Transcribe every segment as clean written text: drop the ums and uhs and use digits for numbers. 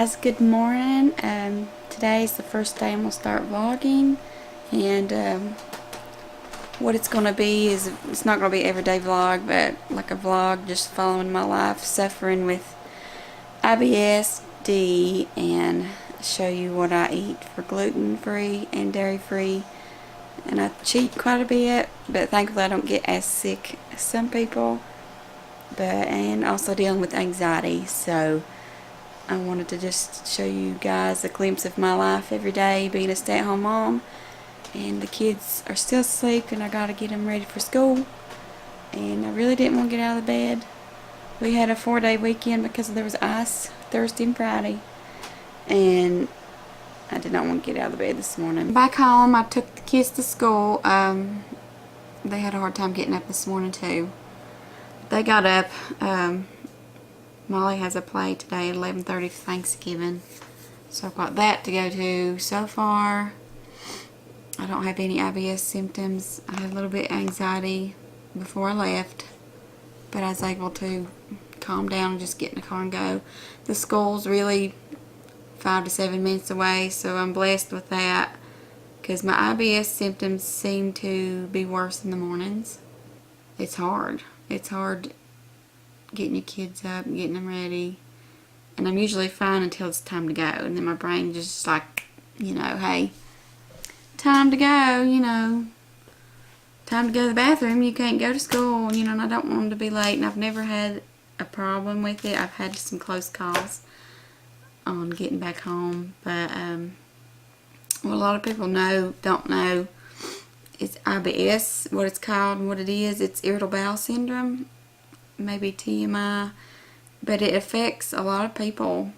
guys, good morning. Today is the first day I'm going to start vlogging, and what it's going to be is, it's not going to be an everyday vlog, but like a vlog just following my life, suffering with IBS, and show you what I eat for gluten-free and dairy-free. And I cheat quite a bit, but thankfully I don't get as sick as some people. And also dealing with anxiety, so I wanted to just show you guys a glimpse of my life every day being a stay-at-home mom. And the kids are still asleep and I gotta get them ready for school, and I really didn't want to get out of the bed. We had a 4-day weekend because there was ice Thursday and Friday, and I did not want to get out of the bed this morning. Back home, I took the kids to school. They had a hard time getting up this morning too. They got up. Molly has a play today at 11:30 for Thanksgiving, so I've got that to go to. So far, I don't have any IBS symptoms. I had a little bit of anxiety before I left, but I was able to calm down and just get in the car and go. The school's really 5 to 7 minutes away, so I'm blessed with that, because my IBS symptoms seem to be worse in the mornings. It's hard. It's hard getting your kids up and getting them ready, and I'm usually fine until it's time to go, and then my brain just like, hey, time to go, time to go to the bathroom, you can't go to school, and I don't want them to be late. And I've never had a problem with it. I've had some close calls on getting back home, but what a lot of people don't know is IBS, what it's called and what it is. It's irritable bowel syndrome, maybe TMI, but it affects a lot of people.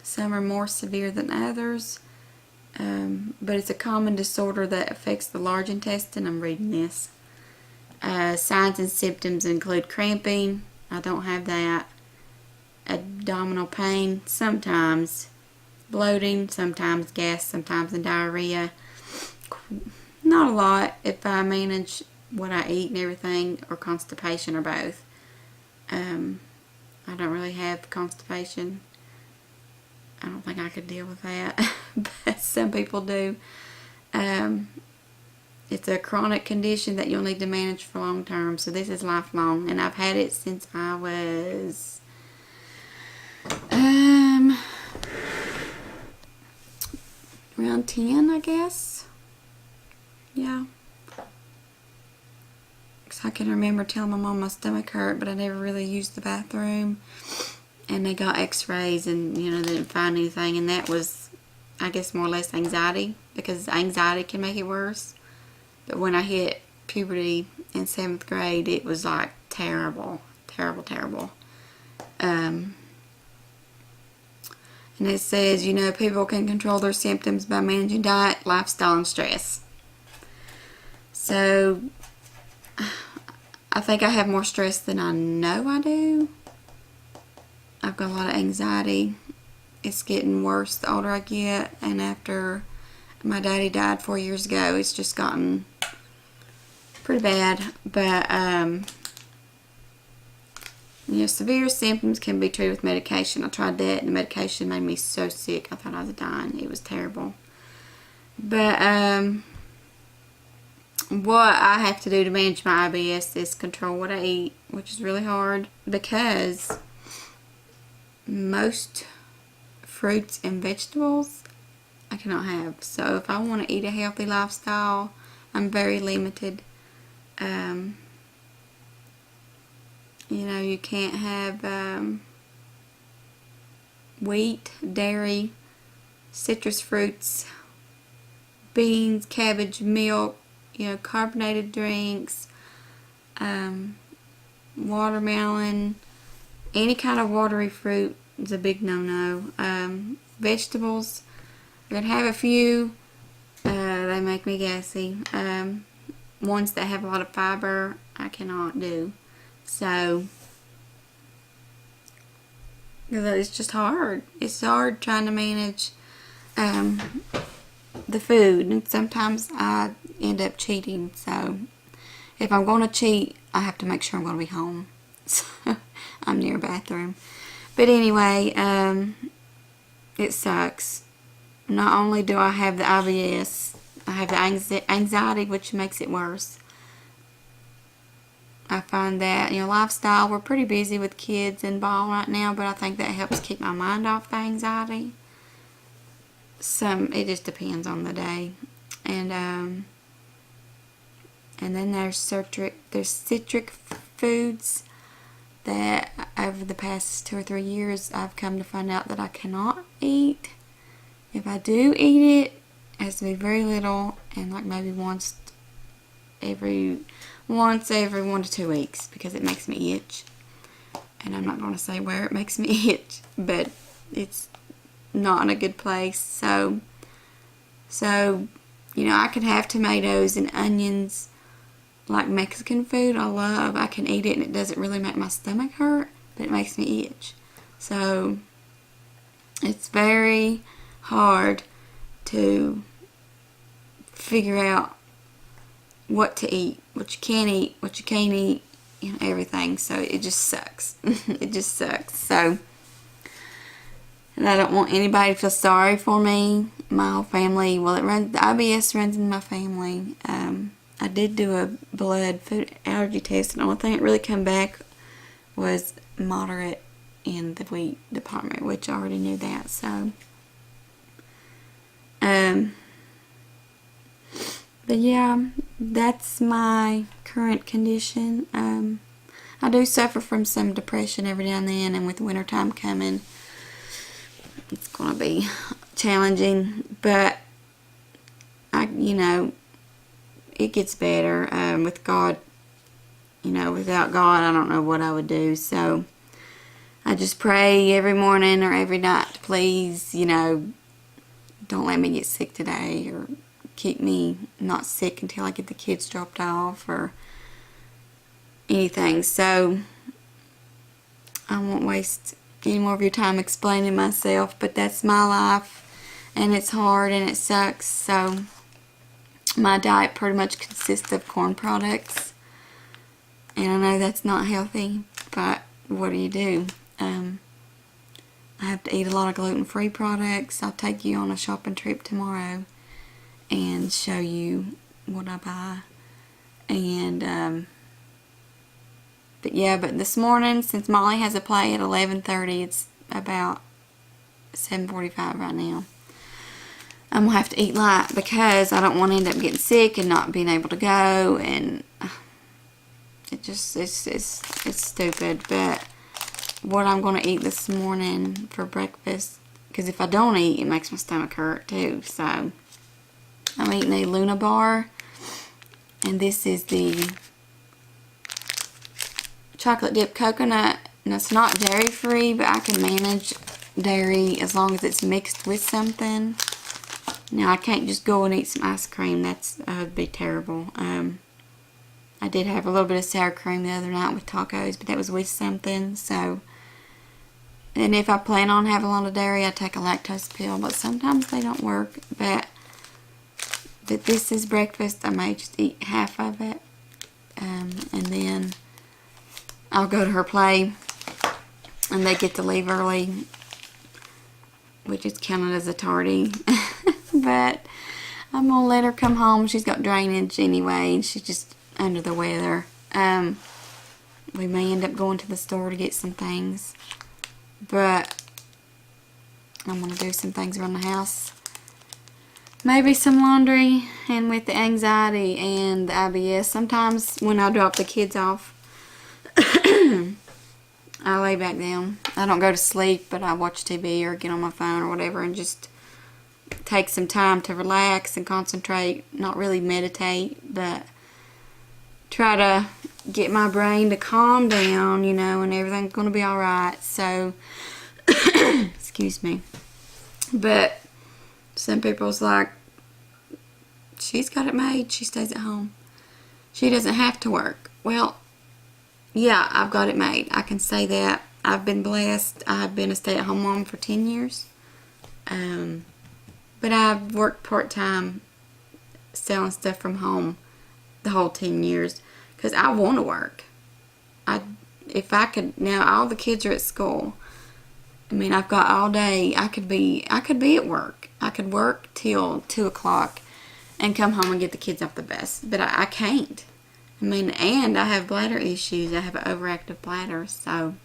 Some are more severe than others, but it's a common disorder that affects the large intestine. I'm reading this. Signs and symptoms include cramping. I don't have that. Abdominal pain, sometimes bloating, sometimes gas, sometimes diarrhea. Not a lot if I manage what I eat and everything, or constipation, or both. I don't really have constipation. I don't think I could deal with that, but some people do. It's a chronic condition that you'll need to manage for long term, so this is lifelong, and I've had it since I was around 10, I guess. Yeah. Because I can remember telling my mom my stomach hurt, but I never really used the bathroom. And they got x-rays and, they didn't find anything. And that was, I guess, more or less anxiety, because anxiety can make it worse. But when I hit puberty in 7th grade, it was like terrible. Terrible, terrible. And it says, people can control their symptoms by managing diet, lifestyle, and stress. So, I think I have more stress than I know I do. I've got a lot of anxiety. It's getting worse the older I get, and after my daddy died 4 years ago, it's just gotten pretty bad. But, severe symptoms can be treated with medication. I tried that, and the medication made me so sick. I thought I was dying. It was terrible. But, what I have to do to manage my IBS is control what I eat, which is really hard, because most fruits and vegetables I cannot have. So if I want to eat a healthy lifestyle, I'm very limited. You can't have wheat, dairy, citrus fruits, beans, cabbage, milk, carbonated drinks, watermelon, any kind of watery fruit is a big no-no. Vegetables, I can have a few. They make me gassy. Ones that have a lot of fiber, I cannot do. So, it's just hard. It's hard trying to manage the food, and sometimes I end up cheating. So if I'm going to cheat, I have to make sure I'm going to be home. So I'm near a bathroom. But anyway, it sucks. Not only do I have the IBS, I have the anxiety, which makes it worse. I find that, lifestyle, we're pretty busy with kids and ball right now, but I think that helps keep my mind off the anxiety. It just depends on the day. And then there's citric foods that over the past 2 or 3 years I've come to find out that I cannot eat. If I do eat it has to be very little, and like maybe once every 1 to 2 weeks, because it makes me itch. And I'm not going to say where it makes me itch, but it's not in a good place. So I can have tomatoes and onions, like Mexican food I love. I can eat it and it doesn't really make my stomach hurt, but it makes me itch. So it's very hard to figure out what to eat, what you can eat, what you can't eat, everything. So it just sucks. It just sucks. So, and I don't want anybody to feel sorry for me. My whole family, the IBS runs in my family. I did do a blood food allergy test, and the only thing that really came back was moderate in the wheat department, which I already knew that. So, but yeah, that's my current condition. I do suffer from some depression every now and then, and with wintertime coming, it's going to be challenging, but it gets better. With God, without God, I don't know what I would do. So I just pray every morning or every night, please, don't let me get sick today, or keep me not sick until I get the kids dropped off or anything. So I won't waste any more of your time explaining myself, but that's my life, and it's hard and it sucks. So my diet pretty much consists of corn products, and I know that's not healthy, but what do? I have to eat a lot of gluten-free products. I'll take you on a shopping trip tomorrow and show you what I buy. And but this morning, since Molly has a play at 11:30, it's about 7:45 right now. I'm gonna have to eat light because I don't want to end up getting sick and not being able to go, and it's stupid. But what I'm gonna eat this morning for breakfast, because if I don't eat, it makes my stomach hurt too. So I'm eating a Luna bar, and this is the chocolate dipped coconut, and it's not dairy free, but I can manage dairy as long as it's mixed with something. Now I can't just go and eat some ice cream. That would be terrible. I did have a little bit of sour cream the other night with tacos, but that was with something. So, and if I plan on having a lot of dairy, I take a lactose pill, but sometimes they don't work. But this is breakfast. I may just eat half of it, and then I'll go to her play, and they get to leave early, which is counted as a tardy. But I'm going to let her come home. She's got drainage anyway, and she's just under the weather. We may end up going to the store to get some things, but I'm going to do some things around the house. Maybe some laundry, and with the anxiety and the IBS, sometimes when I drop the kids off, I lay back down. I don't go to sleep, but I watch TV or get on my phone or whatever and just take some time to relax and concentrate. Not really meditate, but try to get my brain to calm down, and everything's going to be alright. So, excuse me. But some people's like, she's got it made. She stays at home. She doesn't have to work. Well, yeah, I've got it made. I can say that. I've been blessed. I've been a stay-at-home mom for 10 years. But I've worked part-time selling stuff from home the whole 10 years because I want to work. If I could, now all the kids are at school. I mean, I've got all day. I could be at work. I could work till 2 o'clock and come home and get the kids off the bus. But I can't. I mean, and I have bladder issues. I have an overactive bladder, so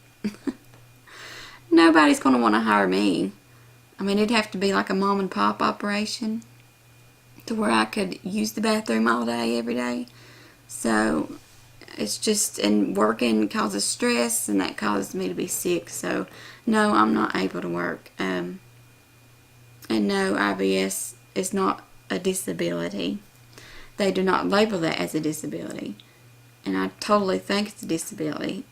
nobody's going to want to hire me. I mean, it'd have to be like a mom and pop operation to where I could use the bathroom all day, every day. So it's just, and working causes stress, and that causes me to be sick. So no, I'm not able to work. And no, IBS is not a disability. They do not label that as a disability. And I totally think it's a disability.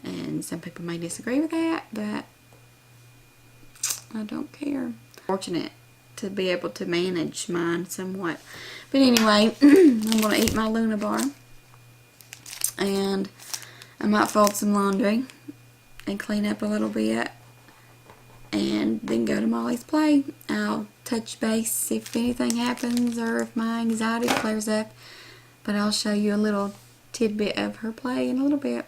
And some people may disagree with that, but I don't care. Fortunate to be able to manage mine somewhat. But anyway, I'm going to eat my Luna bar. And I might fold some laundry and clean up a little bit. And then go to Molly's play. I'll touch base if anything happens or if my anxiety flares up. But I'll show you a little tidbit of her play in a little bit.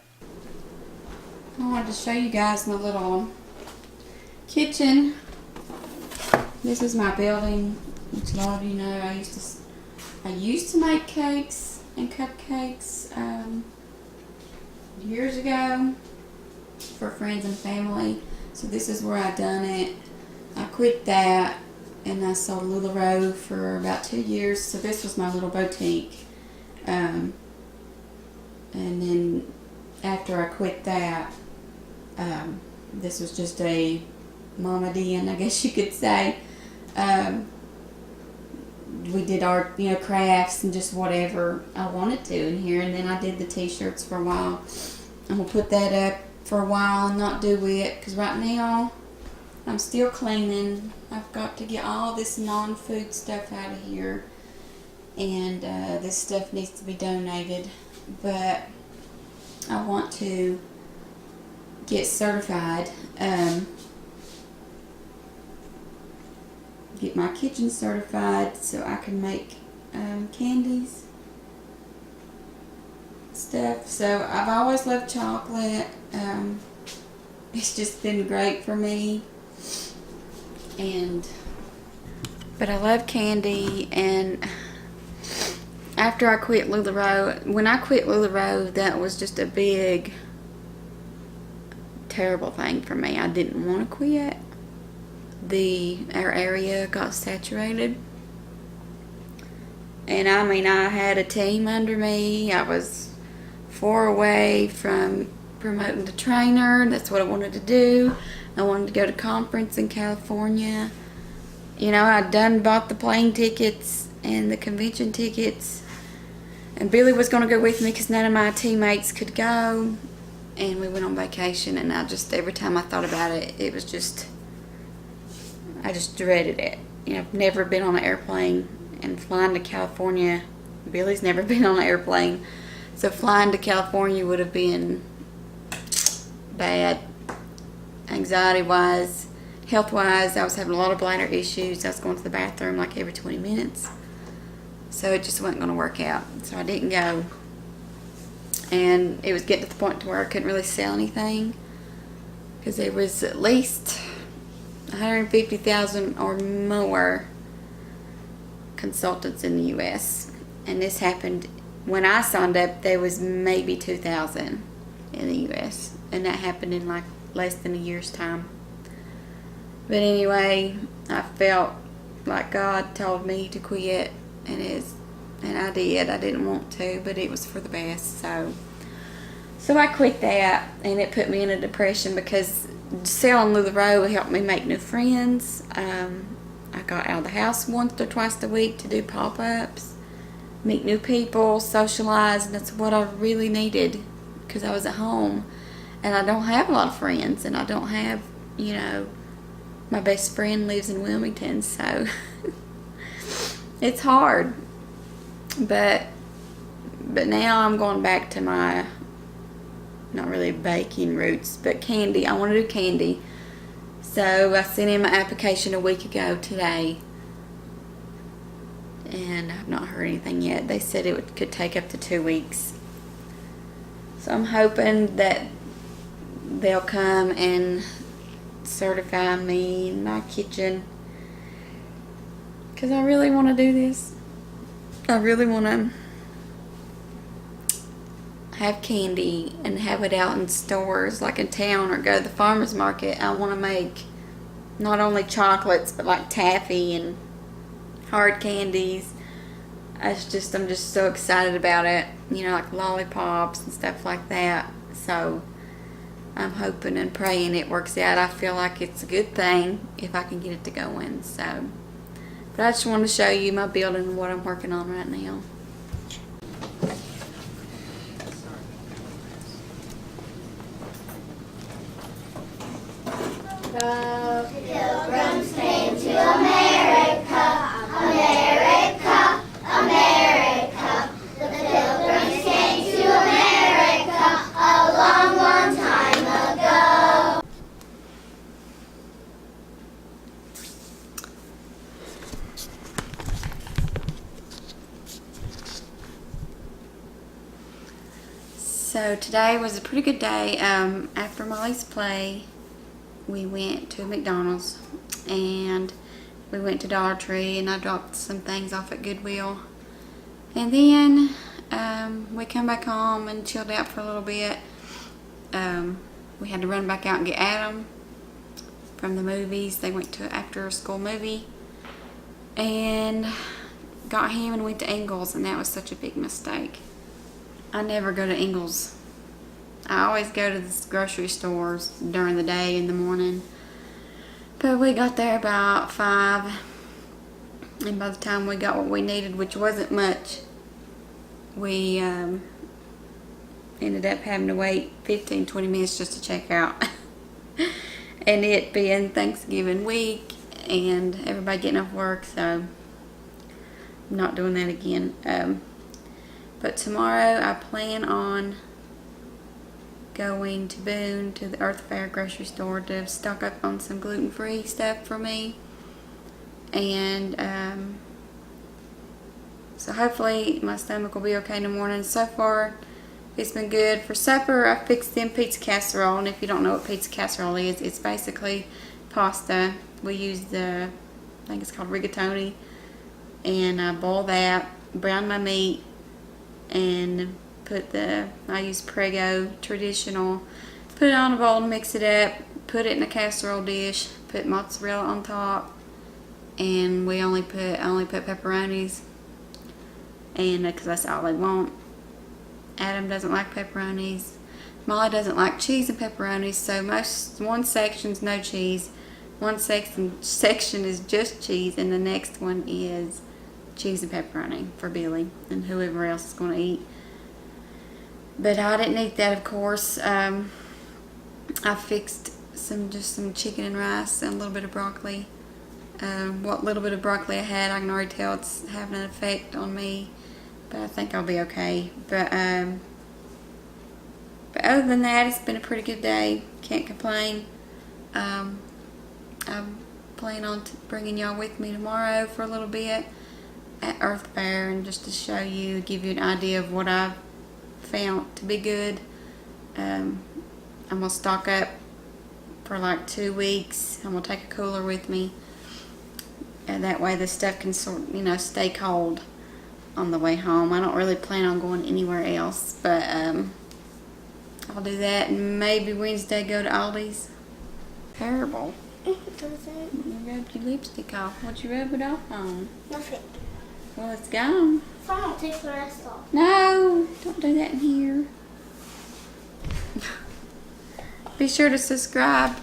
I wanted to show you guys my little kitchen. This is my building, which a lot of you know I used to make cakes and cupcakes years ago for friends and family. So this is where I done it. I quit that and I sold Withrow for about 2 years. So this was my little boutique. And then after I quit that, this was just a mama den, I guess you could say. We did art, crafts and just whatever I wanted to in here. And then I did the t-shirts for a while. I'm going to put that up for a while and not do it, because right now I'm still cleaning. I've got to get all this non-food stuff out of here, and this stuff needs to be donated. But I want to get certified, get my kitchen certified so I can make candies stuff. So I've always loved chocolate. It's just been great for me, but I love candy. And after I quit Withrow, when I quit Withrow, that was just a big, terrible thing for me. I didn't want to quit. Our area got saturated, and I mean, I had a team under me. I was 4 away from promoting to trainer. That's what I wanted to do. I wanted to go to conference in California. I'd bought the plane tickets and the convention tickets, and Billy was going to go with me because none of my teammates could go, and we went on vacation. And every time I thought about it, it was just, I just dreaded it. I've never been on an airplane, and flying to California, Billy's never been on an airplane, so flying to California would have been bad, anxiety-wise, health-wise. I was having a lot of bladder issues. I was going to the bathroom like every 20 minutes, so it just wasn't going to work out. So I didn't go, and it was getting to the point to where I couldn't really sell anything, because there was at least 150,000 or more consultants in the U.S. And this happened when I signed up. There was maybe 2,000 in the U.S. and that happened in like less than a year's time. But anyway, I felt like God told me to quit, and I did. I didn't want to, but it was for the best. So I quit that, and it put me in a depression, because selling Withrow helped me make new friends. I got out of the house once or twice a week to do pop-ups, meet new people, socialize, and that's what I really needed, because I was at home and I don't have a lot of friends, and I don't have, my best friend lives in Wilmington, so it's hard. But now I'm going back to my, not really baking roots, but candy. I want to do candy. So I sent in my application a week ago today, and I've not heard anything yet. They said it could take up to 2 weeks. So I'm hoping that they'll come and certify me in my kitchen. Because I really want to do this. I really want to have candy and have it out in stores like in town, or go to the farmer's market. I want to make not only chocolates but like taffy and hard candies. I'm just so excited about it, you know, like lollipops and stuff like that. So I'm hoping and praying it works out. I feel like it's a good thing if I can get it to go in. So, but I just want to show you my building and what I'm working on right now. The Pilgrims came to America, America, America. The Pilgrims came to America a long, long time ago. So today was a pretty good day. After Molly's play, we went to McDonald's and we went to Dollar Tree, and I dropped some things off at Goodwill. And then we come back home and chilled out for a little bit. We had to run back out and get Adam from the movies. They went to an after school movie, and got him and went to Ingles, and that was such a big mistake. I never go to Ingles. I always go to the grocery stores during the day in the morning. But we got there about 5, and by the time we got what we needed, which wasn't much, we ended up having to wait 15-20 minutes just to check out. And it being Thanksgiving week and everybody getting off work, so I'm not doing that again. But tomorrow I plan on going to Boone to the Earth Fare grocery store to stock up on some gluten-free stuff for me. And so hopefully my stomach will be okay in the morning. So far it's been good. For supper I fixed them pizza casserole, and if you don't know what pizza casserole is, it's basically pasta. We use I think it's called rigatoni, and I boil that, brown my meat, and I use Prego traditional, put it on a bowl and mix it up, put it in a casserole dish, put mozzarella on top, and I only put pepperonis, and because that's all they want. Adam doesn't like pepperonis. Molly doesn't like cheese and pepperonis, so one section's no cheese, one section is just cheese, and the next one is cheese and pepperoni for Billy and whoever else is going to eat. But I didn't eat that, of course. I fixed just some chicken and rice and a little bit of broccoli. What little bit of broccoli I had, I can already tell it's having an effect on me, but I think I'll be okay. But other than that, it's been a pretty good day. Can't complain. I plan on bringing y'all with me tomorrow for a little bit at Earth Fare, and just to show you, give you an idea of what I've found to be good. I'm gonna stock up for like 2 weeks. I'm gonna take a cooler with me, and that way the stuff can stay cold on the way home. I don't really plan on going anywhere else, but I'll do that, and maybe Wednesday go to Aldi's. Terrible. You rubbed your lipstick off. What'd you rub it off on? Nothing. Well, it's gone. Fine, I'll take the rest off. No, don't do that in here. Be sure to subscribe,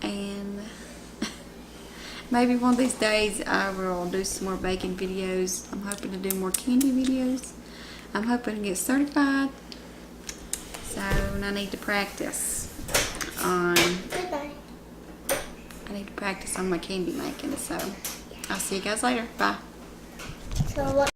and maybe one of these days I will do some more baking videos. I'm hoping to do more candy videos. I'm hoping to get certified. So I need to practice on Goodbye. my candy making. So I'll see you guys later. Bye. So what?